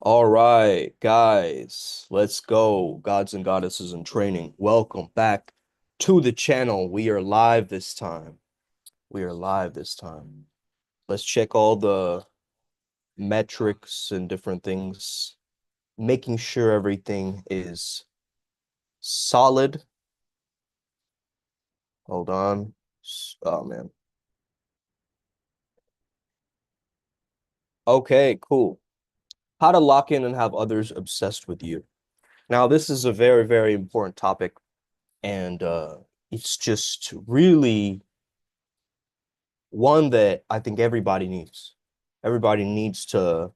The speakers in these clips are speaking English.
All right, guys, let's go. Gods and goddesses in training. Welcome back to the channel. We are live this time. We are live this time. Let's check all the metrics and different things, making sure everything is solid. Hold on. Oh, man. Okay, cool. How to lock in and have others obsessed with you. Now, this is a very, very important topic, and it's just really one that I think everybody needs. Everybody needs to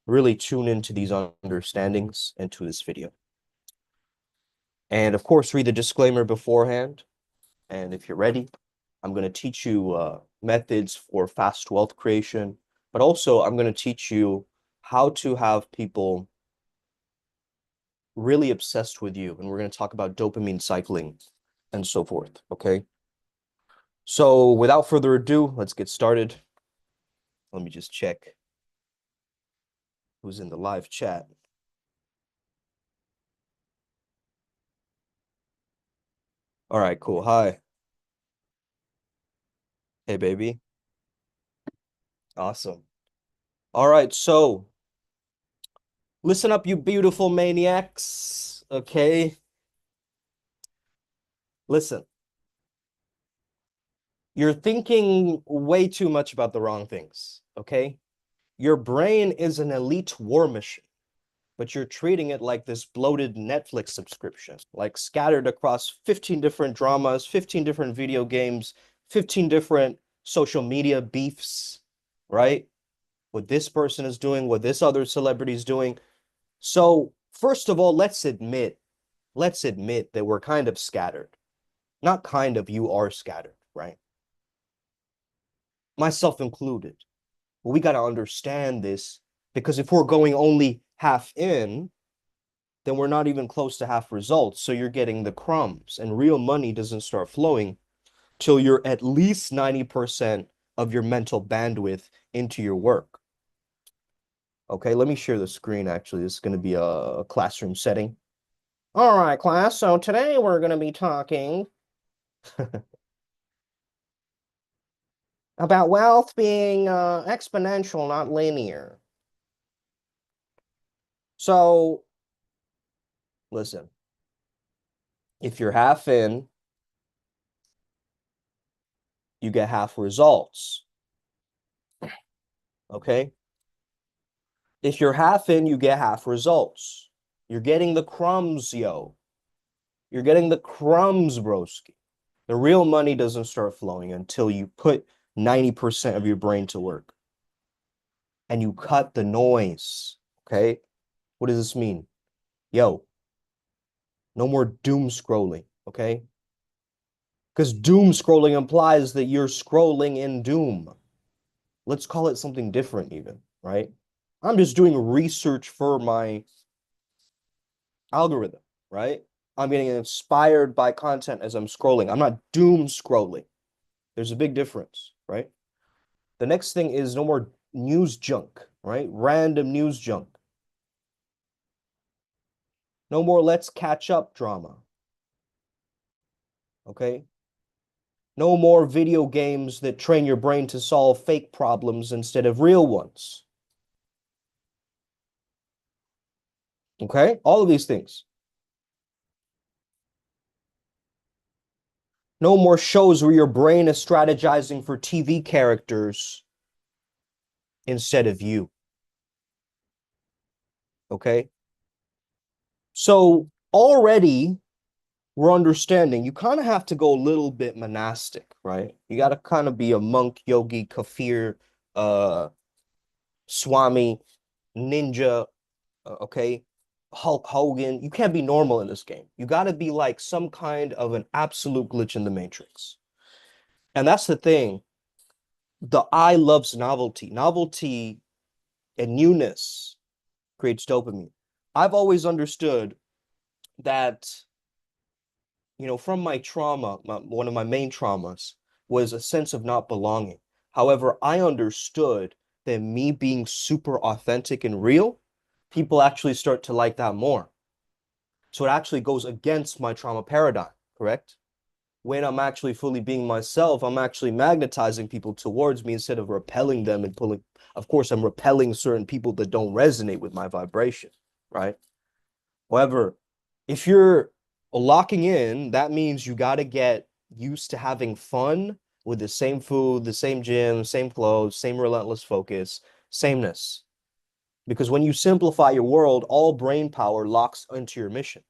really tune into these understandings into this video. And of course, read the disclaimer beforehand. And if you're ready, I'm going to teach you methods for fast wealth creation, but also I'm going to teach you how to have people really obsessed with you. And we're going to talk about dopamine cycling and so forth. Okay. So without further ado, let's get started. Let me just check who's in the live chat. All right, cool. Hi. Hey, baby. Awesome. All right, so listen up, you beautiful maniacs. Okay, listen. You're thinking way too much about the wrong things. Okay, your brain is an elite war machine, but you're treating it like this bloated Netflix subscription, like scattered across 15 different dramas, 15 different video games, 15 different social media beefs, right? What this person is doing, what this other celebrity is doing. So, first of all, let's admit that we're kind of scattered. Not kind of, you are scattered, right? Myself included. But we got to understand this because if we're going only half in, then we're not even close to half results. So you're getting the crumbs, and real money doesn't start flowing till you're at least 90% of your mental bandwidth into your work. Okay, let me share the screen actually. This is going to be a classroom setting. All right, class. So today we're going to be talking about wealth being exponential, not linear. So, listen, if you're half in, you get half results. Okay? If you're half in, you get half results. You're getting the crumbs, yo. You're getting the crumbs, broski. The real money doesn't start flowing until you put 90% of your brain to work and you cut the noise. Okay? What does this mean? Yo, no more doom scrolling. Okay? Because doom scrolling implies that you're scrolling in doom. Let's call it something different, even, right? I'm just doing research for my algorithm, right? I'm getting inspired by content as I'm scrolling. I'm not doom scrolling. There's a big difference, right? The next thing is no more news junk, right? Random news junk. No more let's catch up drama, okay? No more video games that train your brain to solve fake problems instead of real ones. Okay? All of these things. No more shows where your brain is strategizing for TV characters instead of you. Okay? So already we're understanding you kind of have to go a little bit monastic, right? You got to kind of be a monk, yogi, kafir, uh, swami, ninja, okay? Hulk Hogan. You can't be normal in this game. You got to be like some kind of an absolute glitch in the matrix. And that's the thing. The eye loves novelty. Novelty and newness creates dopamine. I've always understood that, from my trauma, one of my main traumas was a sense of not belonging. However, I understood that me being super authentic and real people actually start to like that more. So it actually goes against my trauma paradigm, correct? When I'm actually fully being myself, I'm actually magnetizing people towards me instead of repelling them and pulling. Of course, I'm repelling certain people that don't resonate with my vibration, right? However, if you're locking in, that means you got to get used to having fun with the same food, the same gym, same clothes, same relentless focus, sameness. Because when you simplify your world, all brain power locks into your mission,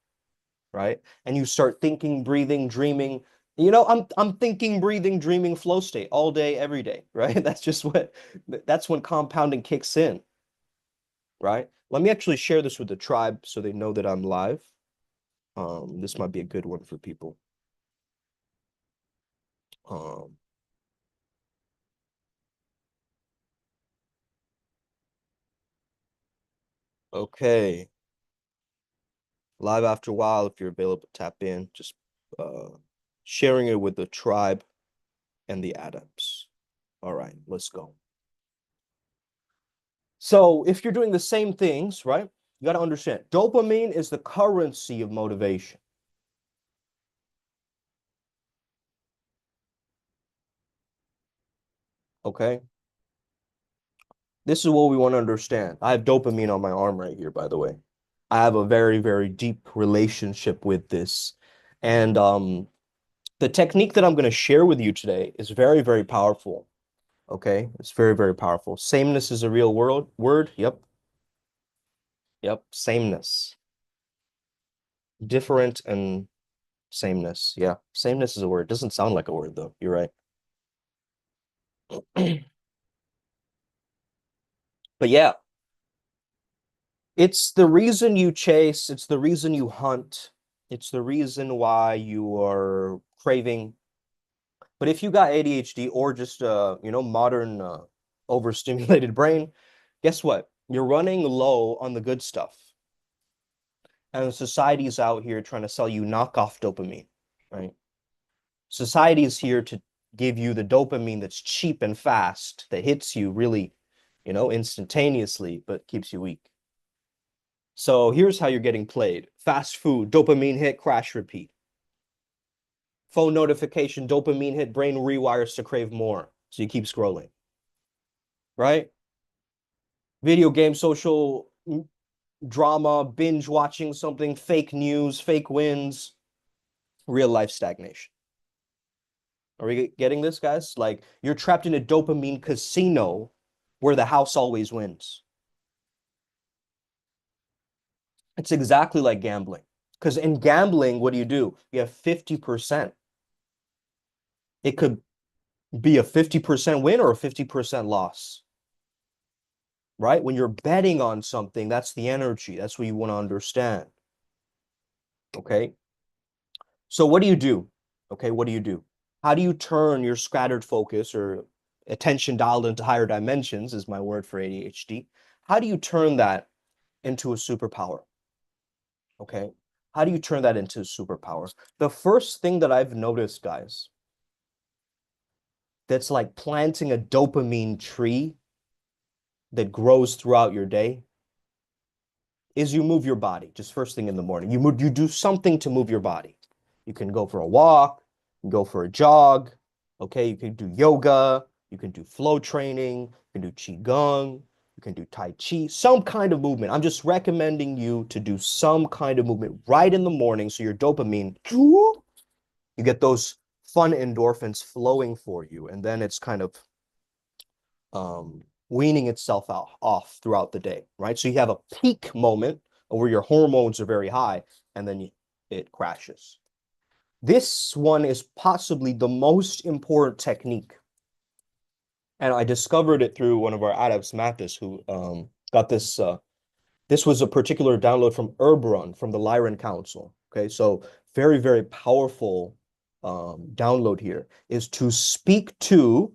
right? And you start thinking, breathing, dreaming. I'm thinking, breathing, dreaming flow state all day, every day, right? That's when compounding kicks in, right? Let me actually share this with the tribe so they know that I'm live. This might be a good one for people. Um, okay. Live after a while, if you're available, tap in. Just uh sharing it with the tribe and the adepts. All right, let's go. So if you're doing the same things, right, you got to understand dopamine is the currency of motivation. Okay. This is what we want to understand. I have dopamine on my arm right here, by the way. I have a very, very deep relationship with this. And the technique that I'm going to share with you today is very, very powerful. Okay. It's very, very powerful. Sameness is a real word. Yep. Yep. Sameness. Different and sameness. Yeah. Sameness is a word. It doesn't sound like a word, though. You're right. But yeah, it's the reason you chase, it's the reason you hunt, it's the reason why you are craving. But if you got ADHD or just modern overstimulated brain, guess what? You're running low on the good stuff. And society's out here trying to sell you knockoff dopamine, right? Society is here to give you the dopamine that's cheap and fast, that hits you really, instantaneously, but keeps you weak. So here's how you're getting played. Fast food, dopamine hit, crash, repeat. Phone notification, dopamine hit, brain rewires to crave more. So you keep scrolling, right? Video game, social drama, binge watching something, fake news, fake wins, real life stagnation. Are we getting this, guys? Like you're trapped in a dopamine casino where the house always wins. It's exactly like gambling. Because in gambling, what do? You have 50%. It could be a 50% win or a 50% loss, right? When you're betting on something, that's the energy. That's what you want to understand. Okay. So what do you do? Okay. What do you do? How do you turn your scattered focus or attention dialed into higher dimensions, is my word for ADHD? How do you turn that into a superpower? Okay. How do you turn that into a superpower? The first thing that I've noticed, guys, that's like planting a dopamine tree that grows throughout your day is you move your body just first thing in the morning. You do something to move your body. You can go for a walk, you can go for a jog, okay? You can do yoga, you can do flow training, you can do qigong, you can do tai chi, some kind of movement. I'm just recommending you to do some kind of movement right in the morning so your dopamine, you get those fun endorphins flowing for you, and then it's kind of weaning itself out off throughout the day, right? So you have a peak moment where your hormones are very high, and then it crashes. This one is possibly the most important technique, and I discovered it through one of our adepts, Mathis, who got this. This was a particular download from Erbrun from the Lyran Council. Okay, so very, very powerful download here is to speak to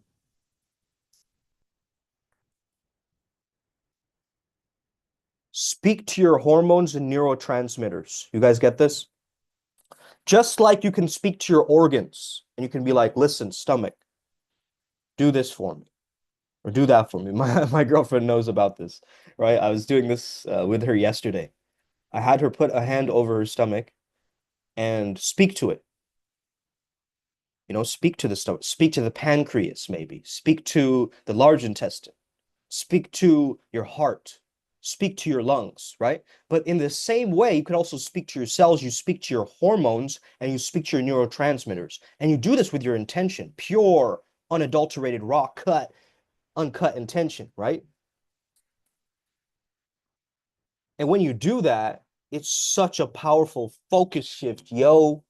your hormones and neurotransmitters. You guys get this? Just like you can speak to your organs and you can be like, listen, stomach, do this for me. Or do that for me. My girlfriend knows about this, right? I was doing this with her yesterday. I had her put a hand over her stomach and speak to it. You know, speak to the stomach, speak to the pancreas, maybe, speak to the large intestine, speak to your heart, speak to your lungs, right? But in the same way, you could also speak to your cells, you speak to your hormones, and you speak to your neurotransmitters. And you do this with your intention, pure, unadulterated, raw, uncut intention, right? And when you do that, it's such a powerful focus shift, yo.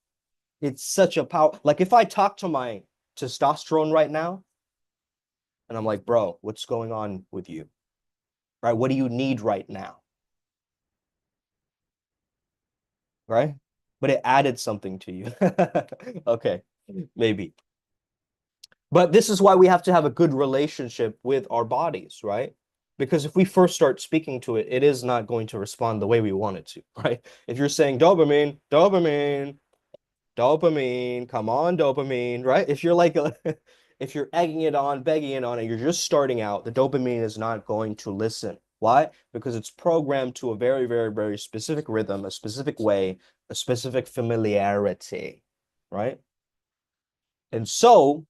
It's such a power. Like if I talk to my testosterone right now, and I'm like, bro, what's going on with you? Right? What do you need right now? Right? But it added something to you. Okay, maybe. But this is why we have to have a good relationship with our bodies, right? Because if we first start speaking to it, it is not going to respond the way we want it to, right? If you're saying dopamine, dopamine, dopamine, come on, dopamine, right? If you're like if you're egging it on, begging it on, and you're just starting out, the dopamine is not going to listen. Why? Because it's programmed to a very, very, very specific rhythm, a specific way, a specific familiarity, right? And so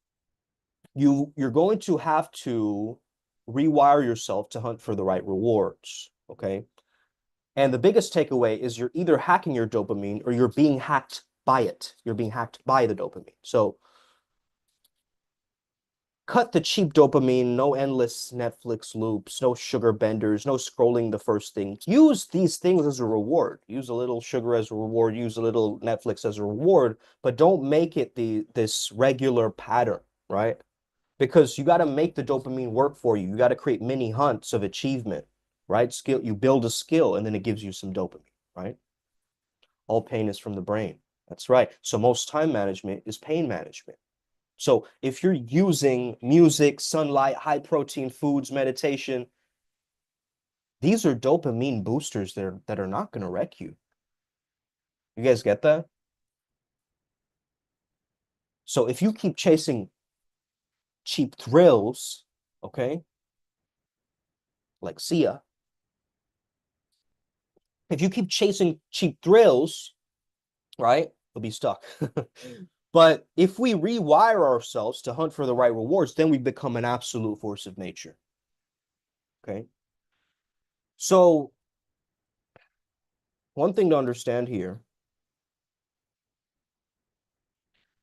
you're going to have to rewire yourself to hunt for the right rewards, okay? And the biggest takeaway is you're either hacking your dopamine or you're being hacked by it. You're being hacked by the dopamine. So cut the cheap dopamine, no endless Netflix loops, no sugar benders, no scrolling the first thing. Use these things as a reward. Use a little sugar as a reward, use a little Netflix as a reward, but don't make it this regular pattern, right? Because you got to make the dopamine work for you. You got to create mini hunts of achievement, right? Skill, you build a skill and then it gives you some dopamine, right? All pain is from the brain. That's right. So most time management is pain management. So if you're using music, sunlight, high protein foods, meditation, these are dopamine boosters that are not going to wreck you. You guys get that? So if you keep chasing cheap thrills, okay, like Sia, if you keep chasing cheap thrills, right, you'll be stuck. But if we rewire ourselves to hunt for the right rewards, then we become an absolute force of nature. Okay. So one thing to understand here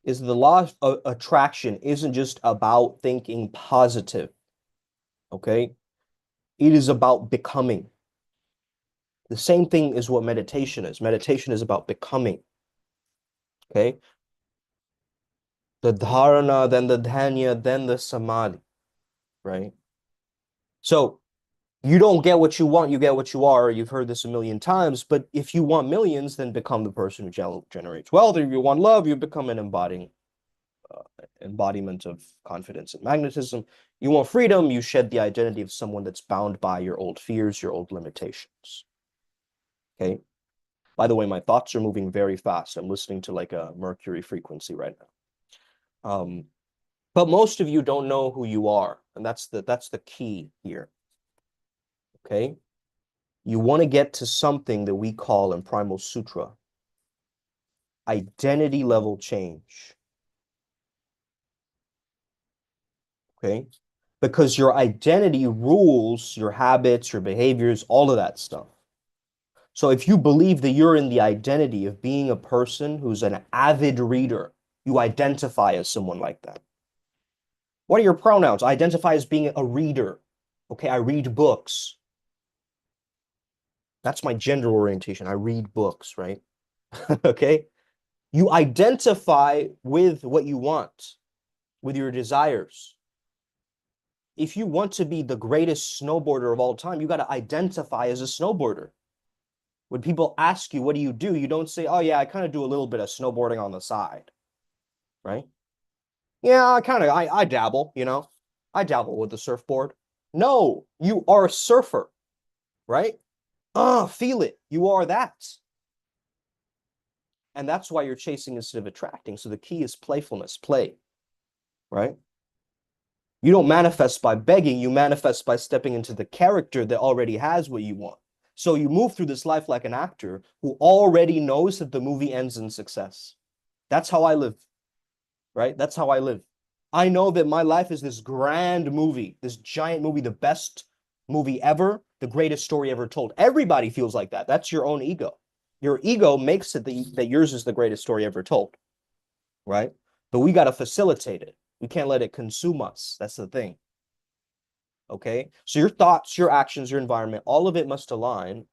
is the law of attraction isn't just about thinking positive, okay? It is about becoming. The same thing is what meditation is. Meditation is about becoming, okay? The dharana, then the dhanya, then the samadhi, right? So you don't get what you want, you get what you are. You've heard this a million times, but if you want millions, then become the person who generates wealth. If you want love, you become an embodiment of confidence and magnetism. You want freedom, you shed the identity of someone that's bound by your old fears, your old limitations. Okay. By the way, my thoughts are moving very fast. I'm listening to like a Mercury frequency right now. But most of you don't know who you are, and that's the key here. Okay. You want to get to something that we call in Primal Sutra identity level change. Okay. Because your identity rules your habits, your behaviors, all of that stuff. So if you believe that you're in the identity of being a person who's an avid reader, you identify as someone like that. What are your pronouns? I identify as being a reader. Okay, I read books. That's my gender orientation. I read books, right? Okay. You identify with what you want, with your desires. If you want to be the greatest snowboarder of all time, you got to identify as a snowboarder. When people ask you, what do? You don't say, oh, yeah, I kind of do a little bit of snowboarding on the side, right? Yeah, I dabble, you know, I dabble with the surfboard. No, you are a surfer, right? Feel it. You are that. And that's why you're chasing instead of attracting. So the key is playfulness, play, right? You don't manifest by begging, you manifest by stepping into the character that already has what you want. So you move through this life like an actor who already knows that the movie ends in success. That's how I live, right? That's how I live. I know that my life is this grand movie, this giant movie, the best movie ever, the greatest story ever told. Everybody feels like that. That's your own ego. Your ego makes it that yours is the greatest story ever told, right? But we got to facilitate it. We can't let it consume us. That's the thing. Okay. So your thoughts, your actions, your environment, all of it must align.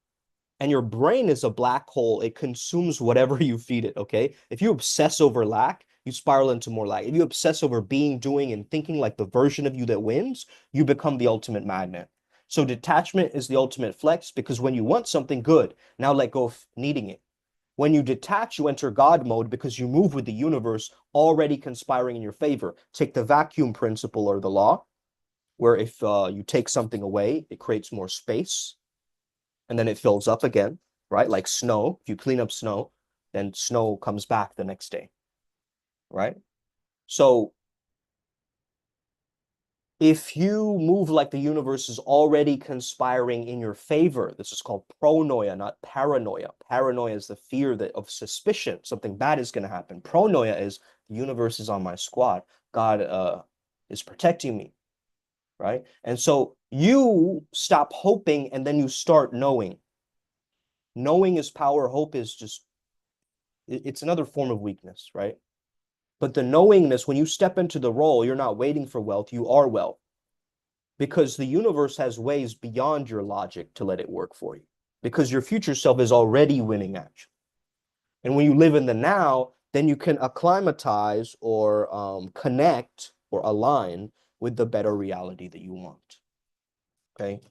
And your brain is a black hole. It consumes whatever you feed it. Okay. If you obsess over lack, you spiral into more lack. If you obsess over being, doing, and thinking like the version of you that wins, you become the ultimate magnet. So detachment is the ultimate flex because when you want something good, now let go of needing it. When you detach, you enter God mode because you move with the universe already conspiring in your favor. Take the vacuum principle or the law, where if you take something away, it creates more space and then it fills up again, right? Like snow. If you clean up snow, then snow comes back the next day, right? So if you move like the universe is already conspiring in your favor, this is called pronoia, not paranoia. Paranoia is the fear that of suspicion, something bad is going to happen. Pronoia is the universe is on my squad. God is protecting me, right? And so you stop hoping and then you start knowing. Knowing is power. Hope is just, it's another form of weakness, right? But the knowingness, when you step into the role, you're not waiting for wealth, you are wealth. Because the universe has ways beyond your logic to let it work for you. Because your future self is already winning, actually. And when you live in the now, then you can acclimatize or connect or align with the better reality that you want. Okay.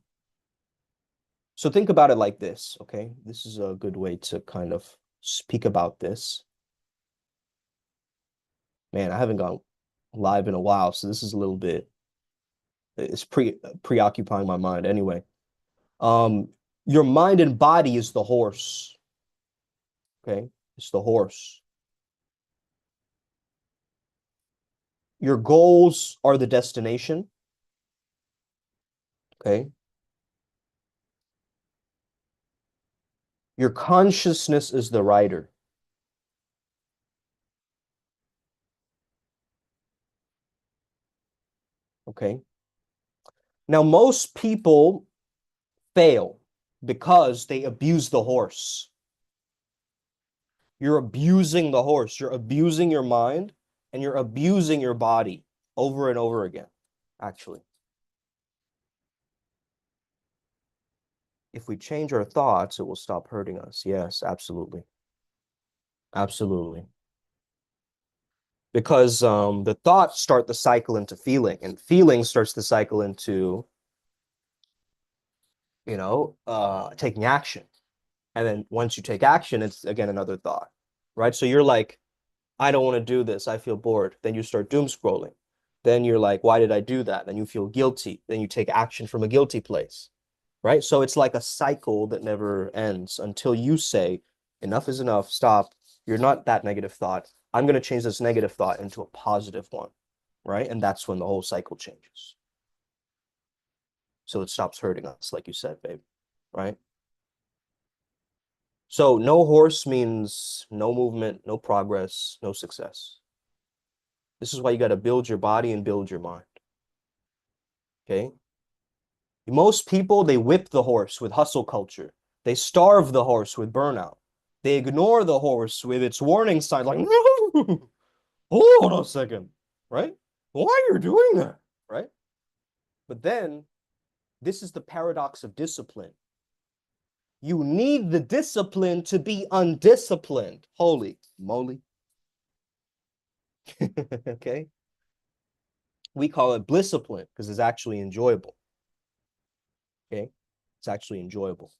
So think about it like this. Okay. This is a good way to kind of speak about this. Man, I haven't gone live in a while, so this is a little bit, it's preoccupying my mind. Anyway, um, your mind and body is the horse. Okay, it's the horse. Your goals are the destination. Okay, your consciousness is the rider. Okay, now most people fail because they abuse the horse. You're abusing the horse. You're abusing your mind and you're abusing your body over and over again, actually. If we change our thoughts, it will stop hurting us. Yes, absolutely. Absolutely. Because the thoughts start the cycle into feeling, and feeling starts the cycle into, taking action. And then once you take action, it's again another thought, right? So you're like, I don't want to do this. I feel bored. Then you start doom scrolling. Then you're like, why did I do that? Then you feel guilty. Then you take action from a guilty place, right? So it's like a cycle that never ends until you say, enough is enough, stop. You're not that negative thought. I'm going to change this negative thought into a positive one, right? And that's when the whole cycle changes. So it stops hurting us, like you said, babe, right? So no horse means no movement, no progress, no success. This is why you got to build your body and build your mind. Okay. Most people, they whip the horse with hustle culture. They starve the horse with burnout. They ignore the horse with its warning sign, like, no, hold on a second, right? Why are you doing that, right? But then this is the paradox of discipline. You need the discipline to be undisciplined. Holy moly. Okay. We call it blisscipline because it's actually enjoyable. Okay. It's actually enjoyable.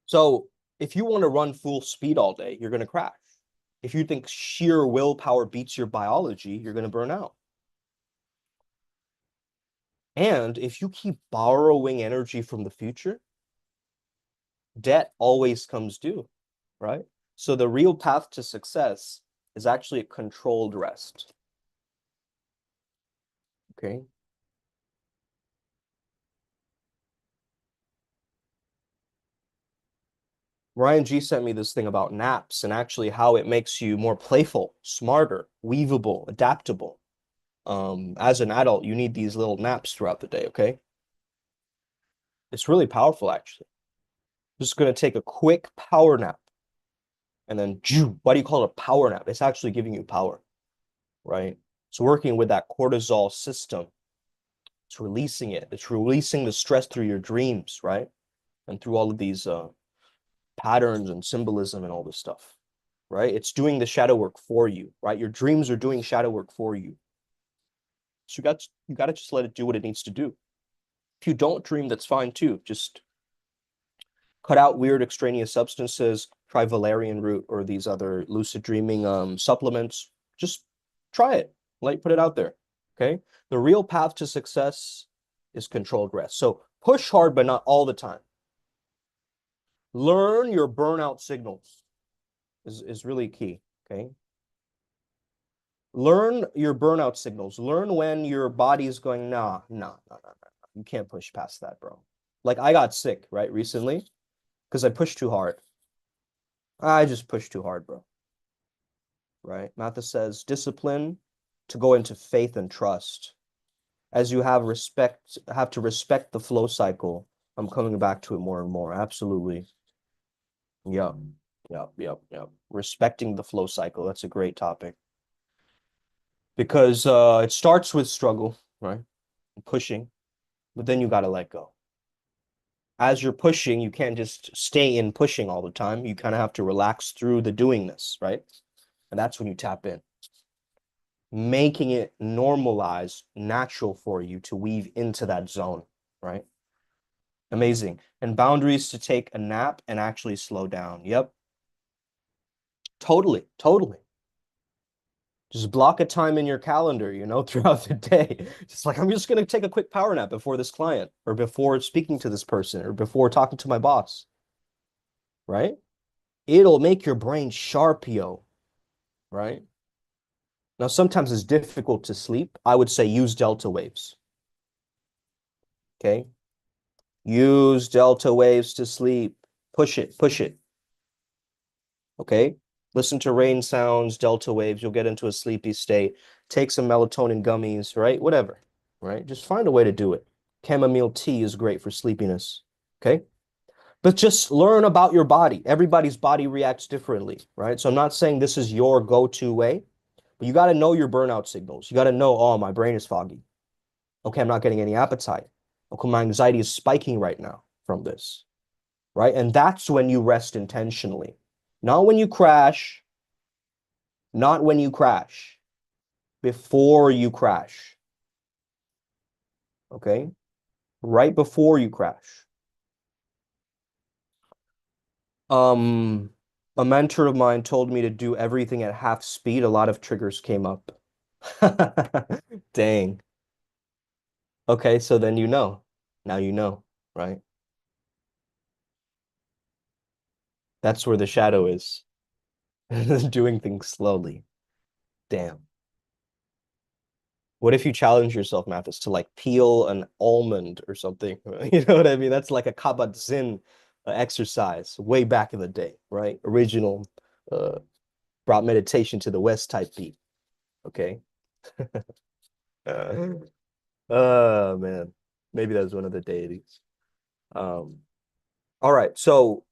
So if you want to run full speed all day, you're going to crash. If you think sheer willpower beats your biology, you're going to burn out. And if you keep borrowing energy from the future, debt always comes due, right? So the real path to success is actually a controlled rest. Okay. Ryan G sent me this thing about naps and actually how it makes you more playful, smarter, weavable, adaptable. As an adult, you need these little naps throughout the day, okay? It's really powerful, actually. Just gonna take a quick power nap and then, why do you call it a power nap? It's actually giving you power, right? It's working with that cortisol system. It's releasing it. It's releasing the stress through your dreams, right? And through all of these patterns and symbolism and all this stuff, right? It's doing the shadow work for you, right? Your dreams are doing shadow work for you. So you got to just let it do what it needs to do. If you don't dream, that's fine too. Just cut out weird extraneous substances, try valerian root or these other lucid dreaming supplements. Just try it. Put it out there. Okay. The real path to success is controlled rest. So push hard, but not all the time. Learn your burnout signals is really key. Okay. Learn your burnout signals. Learn when your body is going, nah. You can't push past that, bro. Like I got sick, right, recently because I pushed too hard. I just pushed too hard, bro. Right? Mathis says discipline to go into faith and trust. As you have to respect the flow cycle. I'm coming back to it more and more. Absolutely. Yep. Yep. Respecting the flow cycle. That's a great topic. Because it starts with struggle, right? Pushing, but then you got to let go. As you're pushing, you can't just stay in pushing all the time. You kind of have to relax through the doingness, right? And that's when you tap in, making it normalized, natural for you to weave into that zone, right? Amazing. And boundaries to take a nap and actually slow down. Yep. Totally. Just block a time in your calendar, throughout the day. Just like, I'm just going to take a quick power nap before this client or before speaking to this person or before talking to my boss, right? It'll make your brain sharp, yo, right? Now, sometimes it's difficult to sleep. I would say use delta waves, okay? Use delta waves to sleep. Push it, okay? Listen to rain sounds, delta waves. You'll get into a sleepy state. Take some melatonin gummies, right? Whatever, right? Just find a way to do it. Chamomile tea is great for sleepiness, okay? But just learn about your body. Everybody's body reacts differently, right? So I'm not saying this is your go-to way, but you got to know your burnout signals. You got to know, oh, my brain is foggy. Okay, I'm not getting any appetite. Okay, my anxiety is spiking right now from this, right? And that's when you rest intentionally. Not when you crash, not when you crash, before you crash. Okay? Right before you crash. Um, a mentor of mine told me to do everything at half speed. A lot of triggers came up. Dang. Okay, so then you know. Now you know, right? That's where the shadow is. Doing things slowly. Damn. What if you challenge yourself, Mathis, to like peel an almond or something? You know what I mean? That's like a Kabat-Zinn exercise way back in the day, right? Original uh, brought meditation to the West type beat. Okay. Uh, oh man, maybe that was one of the deities. Um, all right. So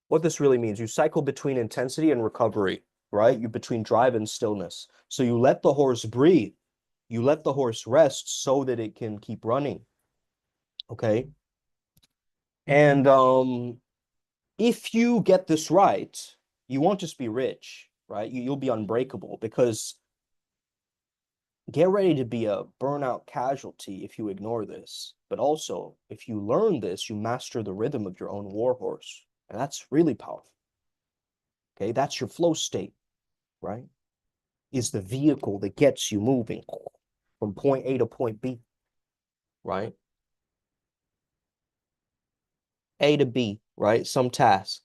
what this really means, you cycle between intensity and recovery, right? You between drive and stillness. So you let the horse breathe. You let the horse rest so that it can keep running. Okay. And if you get this right, you won't just be rich, right? You'll be unbreakable because get ready to be a burnout casualty if you ignore this. But also, if you learn this, you master the rhythm of your own war horse. And that's really powerful. Okay, that's your flow state, right? Is the vehicle that gets you moving from point A to point B, right? A to B, right? Some task.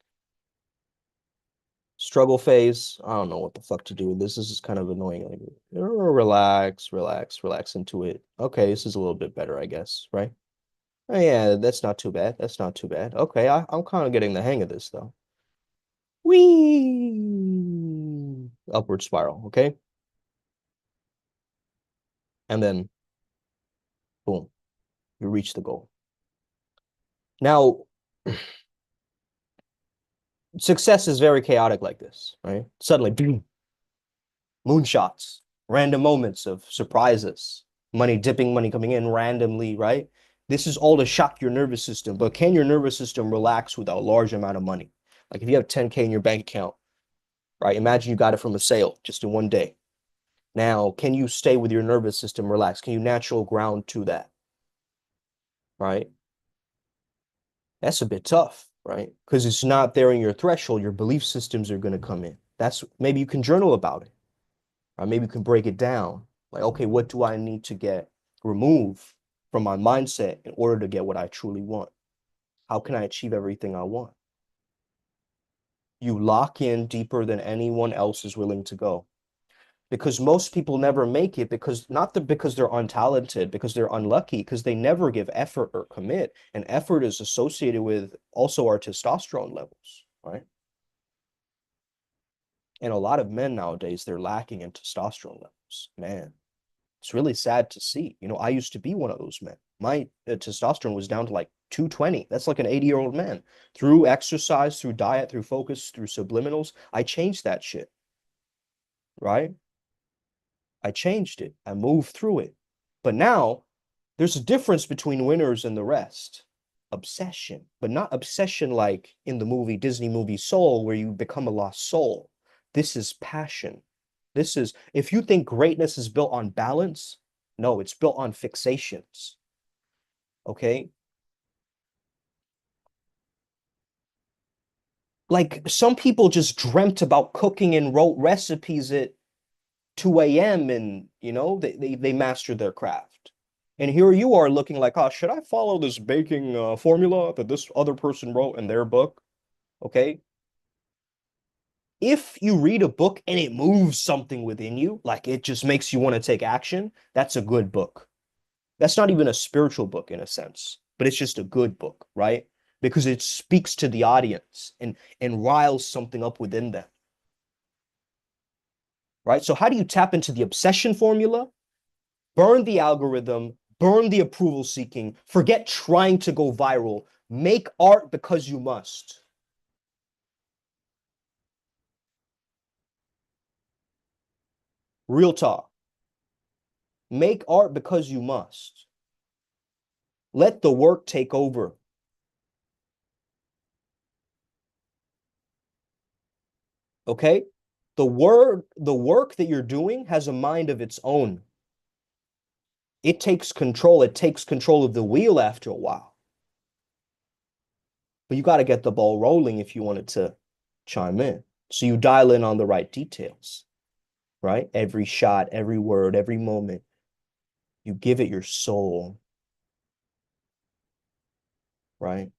Struggle phase. I don't know what the fuck to do with this. This is kind of annoying. Like, relax, relax, relax into it. Okay, this is a little bit better, I guess, right? Oh, yeah, that's not too bad. That's not too bad. Okay, I'm kind of getting the hang of this though. Whee! Upward spiral, okay? And then boom, you reach the goal. Now, success is very chaotic like this, right? Suddenly, boom, moonshots, random moments of surprises, money dipping, money coming in randomly, right? This is all to shock your nervous system. But can your nervous system relax with a large amount of money? Like if you have 10K in your bank account, right? Imagine you got it from a sale just in one day. Now, can you stay with your nervous system relaxed? Can you natural ground to that, right? That's a bit tough, right? Because it's not there in your threshold. Your belief systems are going to come in. That's maybe you can journal about it, or maybe you can break it down. Like, okay, what do I need to get removed from my mindset in order to get what I truly want? How can I achieve everything I want? You lock in deeper than anyone else is willing to go. Because most people never make it because because they're untalented, because they're unlucky, because they never give effort or commit. And effort is associated with also our testosterone levels, right? And a lot of men nowadays, they're lacking in testosterone levels. Man, it's really sad to see. I used to be one of those men. My testosterone was down to like 220. That's like an 80-year-old man. Through exercise, through diet, through focus, through subliminals, I changed that shit, right? I changed it. I moved through it. But now there's a difference between winners and the rest. Obsession, but not obsession like in the movie, Disney movie Soul, where you become a lost soul. This is passion. This is, if you think greatness is built on balance, no, it's built on fixations. Okay. Like some people just dreamt about cooking and wrote recipes at 2 a.m. and they mastered their craft. And here you are looking like, oh, should I follow this baking formula that this other person wrote in their book? Okay. If you read a book and it moves something within you, like it just makes you want to take action, that's a good book. That's not even a spiritual book in a sense, but it's just a good book, right? Because it speaks to the audience and riles something up within them, right? So how do you tap into the obsession formula? Burn the algorithm, burn the approval seeking, forget trying to go viral, make art because you must. Real talk. Make art because you must. Let the work take over. Okay? The work that you're doing has a mind of its own. It takes control. It takes control of the wheel after a while. But you got to get the ball rolling if you want it to chime in. So you dial in on the right details, right? Every shot, every word, every moment. You give it your soul, right?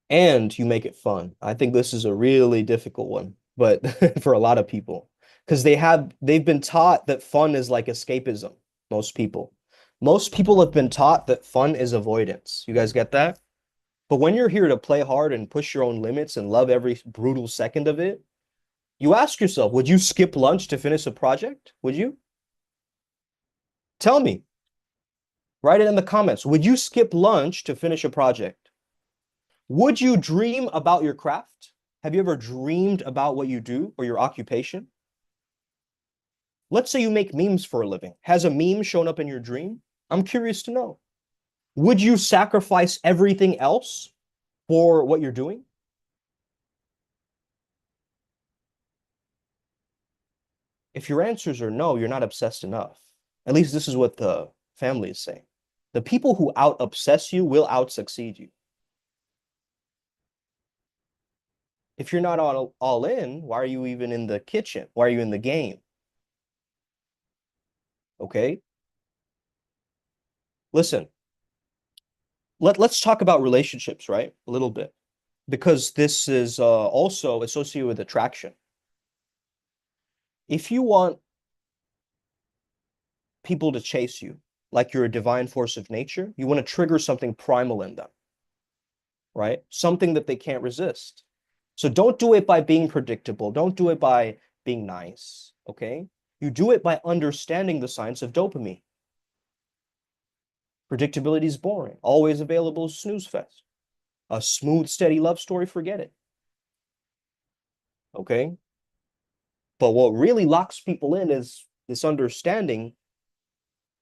And you make it fun. I think this is a really difficult one, but for a lot of people, because they've been taught that fun is like escapism. Most people. Most people have been taught that fun is avoidance. You guys get that? But when you're here to play hard and push your own limits and love every brutal second of it, you ask yourself, would you skip lunch to finish a project? Would you? Tell me. Write it in the comments. Would you skip lunch to finish a project? Would you dream about your craft? Have you ever dreamed about what you do or your occupation? Let's say you make memes for a living. Has a meme shown up in your dream? I'm curious to know. Would you sacrifice everything else for what you're doing? If your answers are no, you're not obsessed enough. At least this is what the family is saying. The people who out obsess you will out succeed you. If you're not all in, why are you even in the kitchen? Why are you in the game? Okay. Listen, let's talk about relationships, right? A little bit. because this is also associated with attraction. If you want people to chase you like you're a divine force of nature, you want to trigger something primal in them, right? Something that they can't resist. So don't do it by being predictable. Don't do it by being nice, okay? You do it by understanding the science of dopamine. Predictability is boring. Always available, snooze fest. A smooth, steady love story, forget it, okay? But what really locks people in is this understanding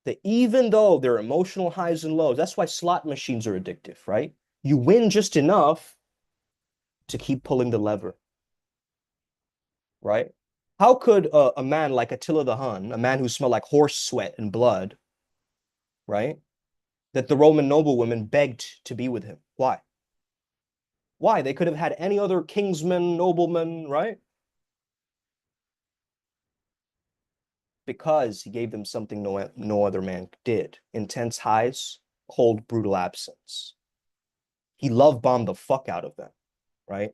that even though there are emotional highs and lows, that's why slot machines are addictive, right? You win just enough to keep pulling the lever, right? How could a man like Attila the Hun, a man who smelled like horse sweat and blood, right? That the Roman noblewomen begged to be with him. Why? Why? They could have had any other kingsman, nobleman, right? Because he gave them something no other man did. Intense highs, cold, brutal absence. He love bombed the fuck out of them, right?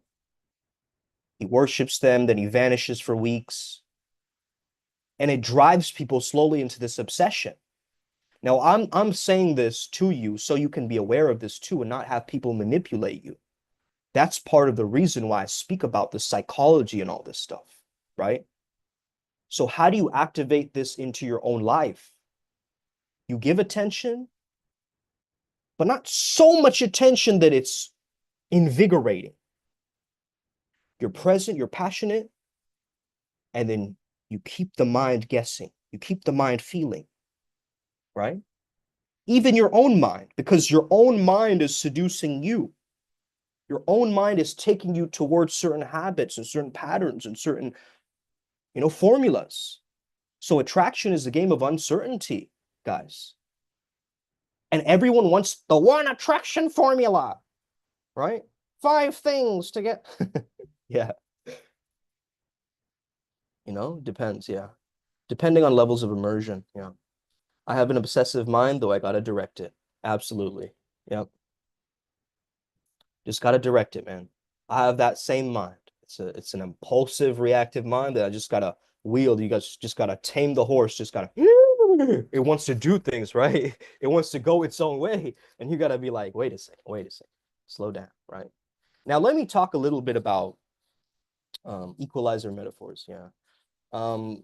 He worships them, then he vanishes for weeks. And it drives people slowly into this obsession. Now, I'm saying this to you so you can be aware of this too and not have people manipulate you. That's part of the reason why I speak about the psychology and all this stuff, right? So how do you activate this into your own life? You give attention, but not so much attention that it's invigorating. You're present, you're passionate, and then you keep the mind guessing. You keep the mind feeling, right? Even your own mind, because your own mind is seducing you. Your own mind is taking you towards certain habits and certain patterns and certain, formulas. So attraction is a game of uncertainty, guys. And everyone wants the one attraction formula, right? 5 things to get. Yeah, depends. Yeah. Depending on levels of immersion. Yeah. I have an obsessive mind, though I gotta direct it. Absolutely. Yep. Just gotta direct it, man. I have that same mind. It's an impulsive, reactive mind that I just gotta wield. You guys just gotta tame the horse, just gotta it wants to do things, right? It wants to go its own way. And you gotta be like, wait a second, slow down, right? Now let me talk a little bit about equalizer metaphors. Yeah. Um,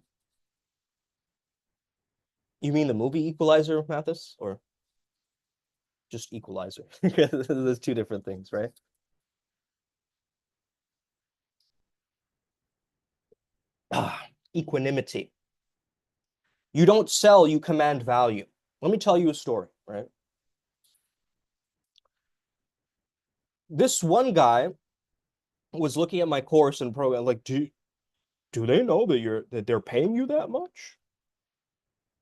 you mean the movie Equalizer, Mathis, or just Equalizer? There's two different things, right? Equanimity. You don't sell, you command value. Let me tell you a story, right? This one guy was looking at my course and program, like, do they know that they're paying you that much?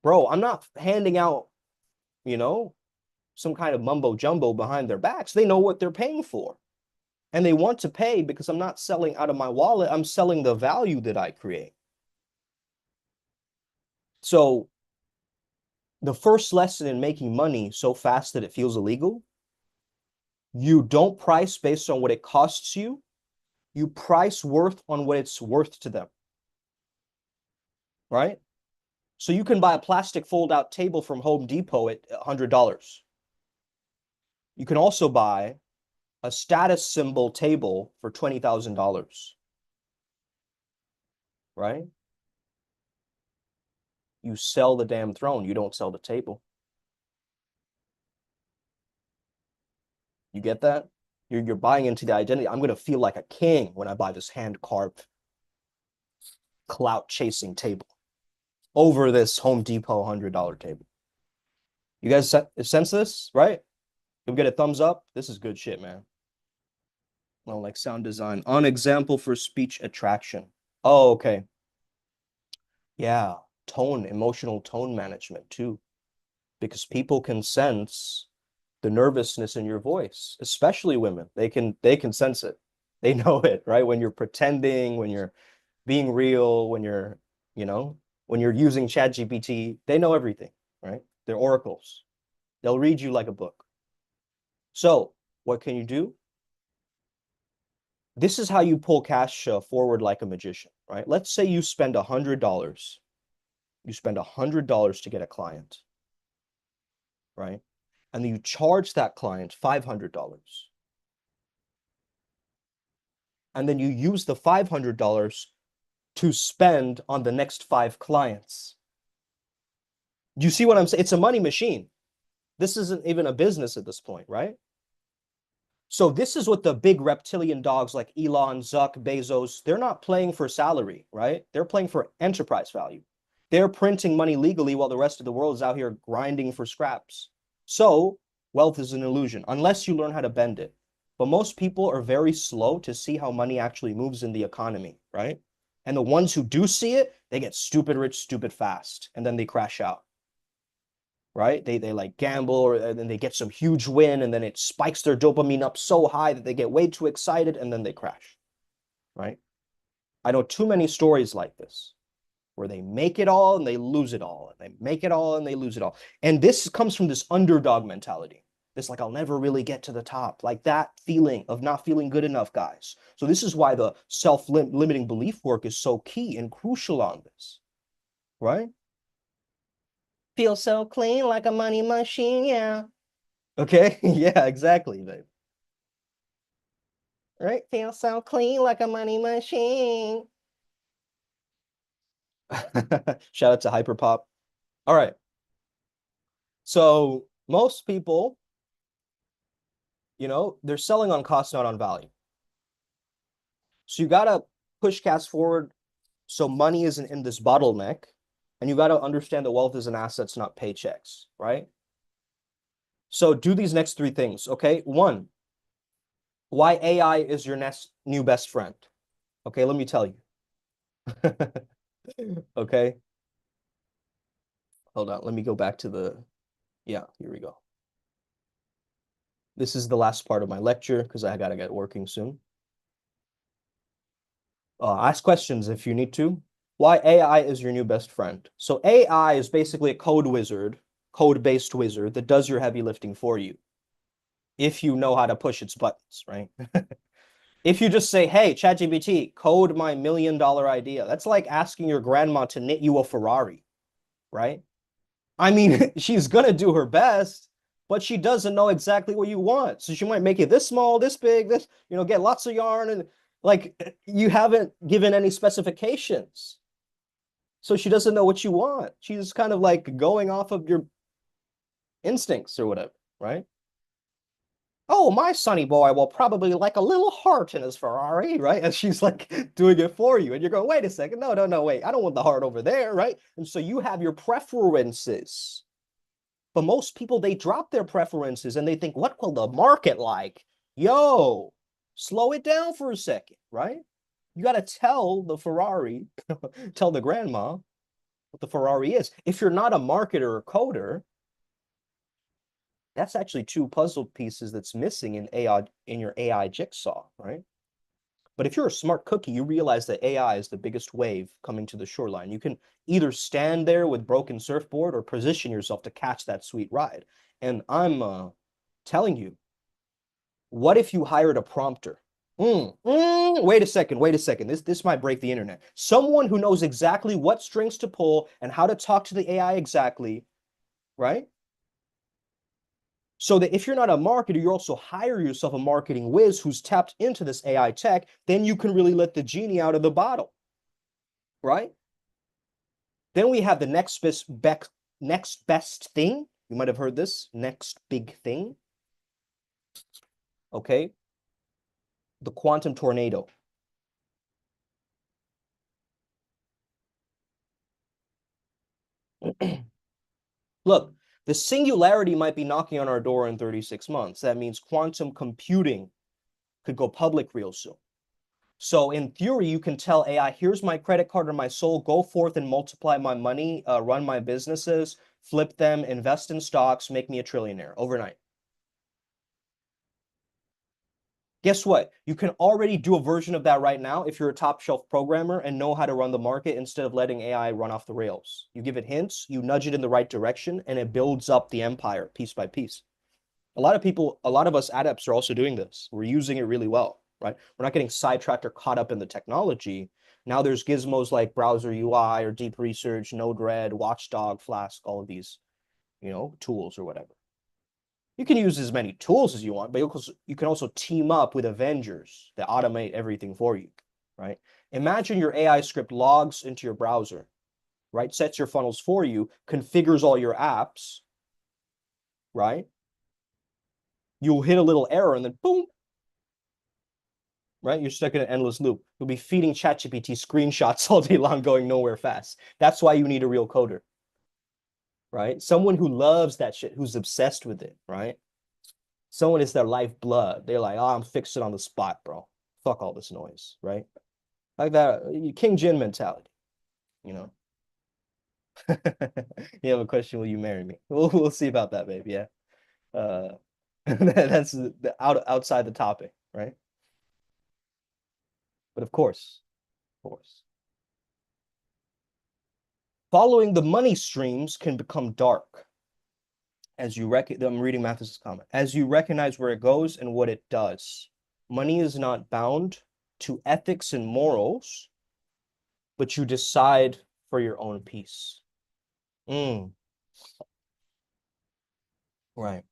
Bro, I'm not handing out, you know, some kind of mumbo jumbo behind their backs. They know what they're paying for. And they want to pay because I'm not selling out of my wallet. I'm selling the value that I create. So the first lesson in making money so fast that it feels illegal, you don't price based on what it costs you. You price worth on what it's worth to them, right? So you can buy a plastic fold-out table from Home Depot at $100. You can also buy a status symbol table for $20,000, right? You sell the damn throne, you don't sell the table. You get that? You're buying into the identity. I'm going to feel like a king when I buy this hand-carved clout chasing table over this Home Depot $100 table. You guys sense this, right? You'll get a thumbs up. This is good shit, man. Well, like sound design. On example for speech attraction. Oh, okay. Yeah. Tone, emotional tone management too. Because people can sense the nervousness in your voice, especially women. They can sense it. They know it, right? When you're pretending, when you're being real, you know, when you're using ChatGPT, they know everything, right? They're oracles. They'll read you like a book. So, what can you do? This is how you pull cash forward like a magician, right? Let's say you spend $100. You spend $100 to get a client, right? And then you charge that client $500. And then you use the $500 to spend on the next 5 clients. Do you see what I'm saying? It's a money machine. This isn't even a business at this point, right? So this is what the big reptilian dogs like Elon, Zuck, Bezos, they're not playing for salary, right? They're playing for enterprise value. They're printing money legally while the rest of the world is out here grinding for scraps. So wealth is an illusion unless you learn how to bend it. But most people are very slow to see how money actually moves in the economy, right? And the ones who do see it, they get stupid rich, stupid fast, and then they crash out, right? They like gamble or then they get some huge win and then it spikes their dopamine up so high that they get way too excited and then they crash, right? I know too many stories like this where they make it all and they lose it all and they make it all and they lose it all. And this comes from this underdog mentality. This like I'll never really get to the top, like that feeling of not feeling good enough, guys. So this is why the self-limiting belief work is so key and crucial on this, right? Feel so clean like a money machine, yeah. Okay, yeah, exactly, babe. Right? Feel so clean like a money machine. Shout out to Hyperpop. All right. So most people, they're selling on cost, not on value. So you gotta push cash forward so money isn't in this bottleneck, and you gotta understand that wealth is an assets, not paychecks, right? So do these next 3 things, okay? One, why AI is your next new best friend. Okay, let me tell you. Okay, hold on. Let me go back to yeah, here we go. This is the last part of my lecture because I gotta get working soon. Ask questions if you need to. Why AI is your new best friend. So AI is basically a code-based wizard that does your heavy lifting for you if you know how to push its buttons, right? If you just say, hey, ChatGPT, code my $1 million idea, that's like asking your grandma to knit you a Ferrari, right? I mean, she's gonna do her best, but she doesn't know exactly what you want. So she might make it this small, this big, this, get lots of yarn, and like you haven't given any specifications. So she doesn't know what you want. She's kind of like going off of your instincts or whatever, right? Oh, my sonny boy will probably like a little heart in his Ferrari, right? And she's like doing it for you. And you're going, wait a second. No, no, no, wait. I don't want the heart over there, right? And so you have your preferences. But most people, they drop their preferences and they think, what will the market like? Yo, slow it down for a second, right? You got to tell the Ferrari, tell the grandma what the Ferrari is. If you're not a marketer or coder, that's actually 2 puzzle pieces that's missing in AI in your AI jigsaw, right? But if you're a smart cookie, you realize that AI is the biggest wave coming to the shoreline. You can either stand there with broken surfboard or position yourself to catch that sweet ride. And I'm telling you, what if you hired a prompter? Wait a second, wait a second. This might break the internet. Someone who knows exactly what strings to pull and how to talk to the AI exactly, right? So that if you're not a marketer, you also hire yourself a marketing whiz who's tapped into this AI tech, then you can really let the genie out of the bottle, right? Then we have the next best thing. You might have heard this, next big thing. Okay. The quantum tornado. Look, the singularity might be knocking on our door in 36 months. That means quantum computing could go public real soon. So in theory, you can tell AI, here's my credit card or my soul, go forth and multiply my money, run my businesses, flip them, invest in stocks, make me a trillionaire overnight. Guess what? You can already do a version of that right now if you're a top shelf programmer and know how to run the market instead of letting AI run off the rails. You give it hints, you nudge it in the right direction, and it builds up the empire piece by piece. A lot of us adepts are also doing this. We're using it really well. right? We're not getting sidetracked or caught up in the technology. Now there's gizmos like Browser UI or Deep Research, Node-RED, Watchdog, Flask, all of these, tools or whatever. You can use as many tools as you want, but you can also team up with Avengers that automate everything for you, right? Imagine your AI script logs into your browser, right? Sets your funnels for you, configures all your apps, right? You'll hit a little error and then boom, right? You're stuck in an endless loop. You'll be feeding ChatGPT screenshots all day long going nowhere fast. That's why you need a real coder, right? Someone who loves that shit, who's obsessed with it, right? Someone is their lifeblood. They're like, oh, I'm fixing on the spot, bro. Fuck all this noise, right? Like that King Jin mentality, you know. You have a question, will you marry me? We'll see about that, baby. Yeah. Uh that's outside the topic, right? But of course. Following the money streams can become dark I'm reading Mathis's comment. As you recognize where it goes and what it does. Money is not bound to ethics and morals, but you decide for your own peace. Mm, right.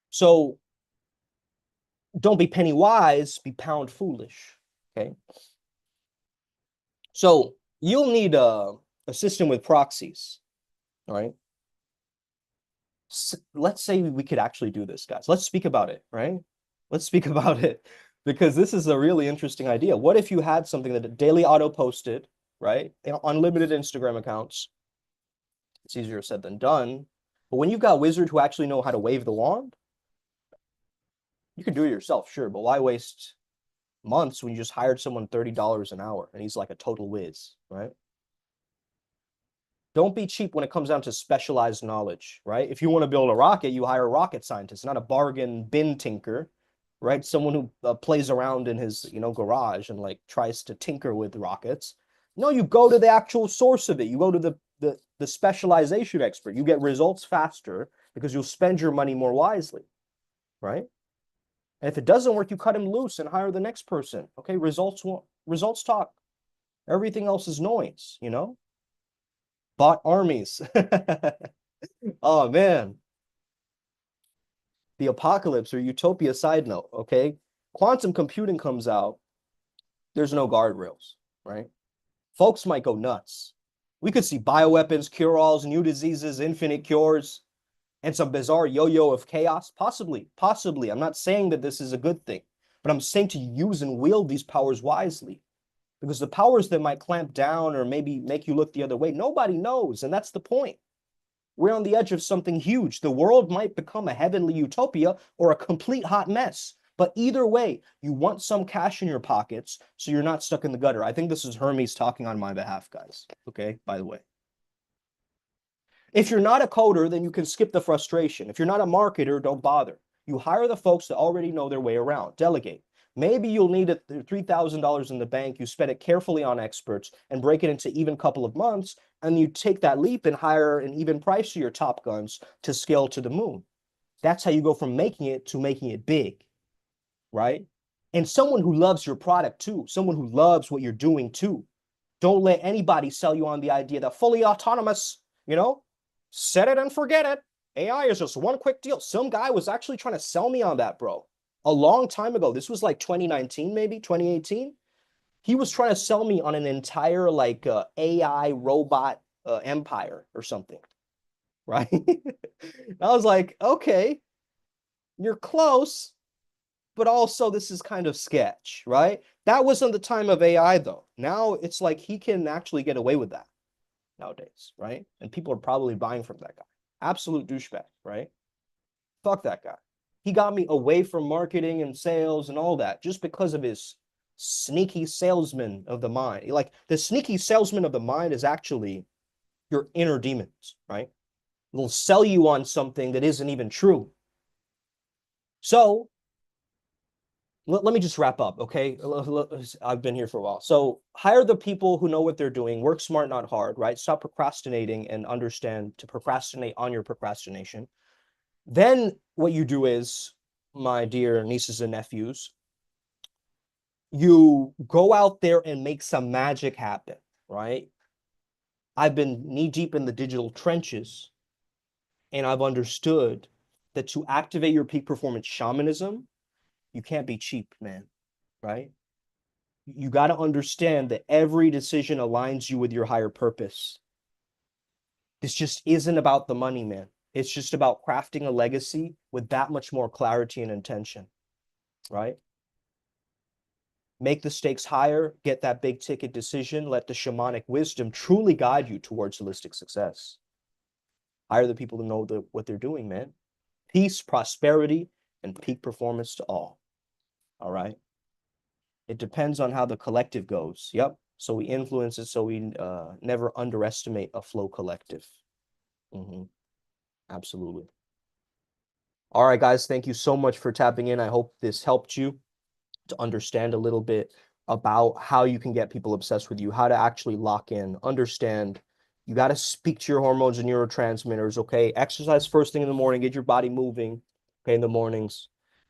So don't be penny wise, be pound foolish. Okay. So you'll need a system with proxies. All right. Let's say we could actually do this, guys. Let's speak about it, right? Let's speak about it because this is a really interesting idea. What if you had something that daily auto posted, right? Unlimited Instagram accounts. It's easier said than done. But when you've got wizards who actually know how to wave the wand, you can do it yourself, sure, but why waste months when you just hired someone $30 an hour and he's like a total whiz, right? Don't be cheap when it comes down to specialized knowledge, right? If you want to build a rocket, you hire a rocket scientist, not a bargain bin tinker, right? Someone who plays around in his, garage and like tries to tinker with rockets. No, you go to the actual source of it. You go to the specialization expert. You get results faster because you'll spend your money more wisely, right? And if it doesn't work, you cut him loose and hire the next person. Okay, results talk. Everything else is noise, Bought armies. Oh man. The apocalypse or utopia side note, okay? Quantum computing comes out, there's no guardrails, right? Folks might go nuts. We could see bioweapons, cure-alls, new diseases, infinite cures, and some bizarre yo-yo of chaos. Possibly. I'm not saying that this is a good thing, but I'm saying to use and wield these powers wisely. Because the powers that might clamp down or maybe make you look the other way, nobody knows, and that's the point. We're on the edge of something huge. The world might become a heavenly utopia or a complete hot mess. But either way, you want some cash in your pockets so you're not stuck in the gutter. I think this is Hermes talking on my behalf, guys. Okay, by the way. If you're not a coder, then you can skip the frustration. If you're not a marketer, don't bother. You hire the folks that already know their way around. Delegate. Maybe you'll need $3,000 in the bank. You spend it carefully on experts and break it into even couple of months. And you take that leap and hire an even price to your top guns to scale to the moon. That's how you go from making it to making it big, right? And someone who loves your product too, someone who loves what you're doing too. Don't let anybody sell you on the idea that fully autonomous, set it and forget it. AI is just one quick deal. Some guy was actually trying to sell me on that, bro. A long time ago. This was like 2019, maybe 2018. He was trying to sell me on an entire like AI robot empire or something, right? I was like, okay, you're close, but also this is kind of sketch, right? That wasn't the time of AI though. Now it's like he can actually get away with that nowadays, right? And people are probably buying from that guy. Absolute douchebag, right? Fuck that guy. He got me away from marketing and sales and all that just because of his sneaky salesman of the mind. Like the sneaky salesman of the mind is actually your inner demons, right? They'll sell you on something that isn't even true. So let me just wrap up, okay? I've been here for a while. So hire the people who know what they're doing. Work smart, not hard, right? Stop procrastinating and understand to procrastinate on your procrastination. Then what you do is, my dear nieces and nephews, You go out there and make some magic happen, right? I've been knee deep in the digital trenches, and I've understood that to activate your peak performance shamanism, you can't be cheap, man, right? You got to understand that every decision aligns you with your higher purpose. This just isn't about the money, man. It's just about crafting a legacy with that much more clarity and intention, right? Make the stakes higher, get that big ticket decision, let the shamanic wisdom truly guide you towards holistic success. Hire the people to know what they're doing, man. Peace, prosperity, and peak performance to all. All right. It depends on how the collective goes. Yep. So we influence it so we never underestimate a flow collective. Mm-hmm. Absolutely. All right, guys. Thank you so much for tapping in. I hope this helped you to understand a little bit about how you can get people obsessed with you, how to actually lock in, understand. You got to speak to your hormones and neurotransmitters, okay? Exercise first thing in the morning, get your body moving, okay, in the mornings.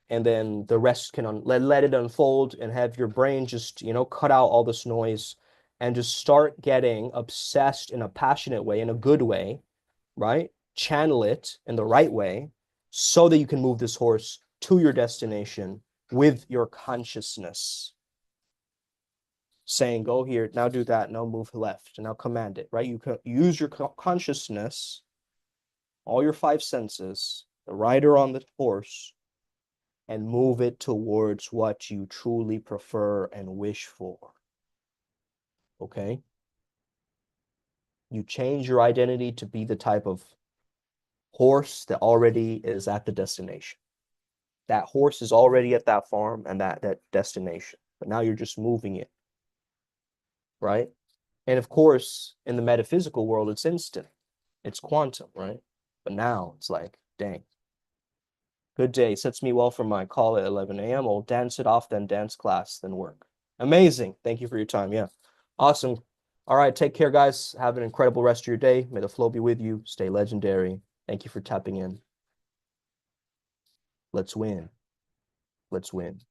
And then the rest can let it unfold and have your brain just, cut out all this noise and just start getting obsessed in a passionate way, in a good way, right? Channel it in the right way so that you can move this horse to your destination with your consciousness, saying, go here, now do that, now move left, and now command it, right? You can use your consciousness, all your five senses, the rider on the horse, and move it towards what you truly prefer and wish for. Okay? You change your identity to be the type of horse that already is at the destination. That horse is already at that farm and that destination, but now you're just moving it, right? And of course, in the metaphysical world, it's instant, it's quantum, right? But now it's like, dang, good day. Sets me well for my call at 11 a.m. I'll dance it off, then dance class, then work. Amazing. Thank you for your time. Yeah. Awesome. All right. Take care, guys. Have an incredible rest of your day. May the flow be with you. Stay legendary. Thank you for tapping in. Let's win. Let's win.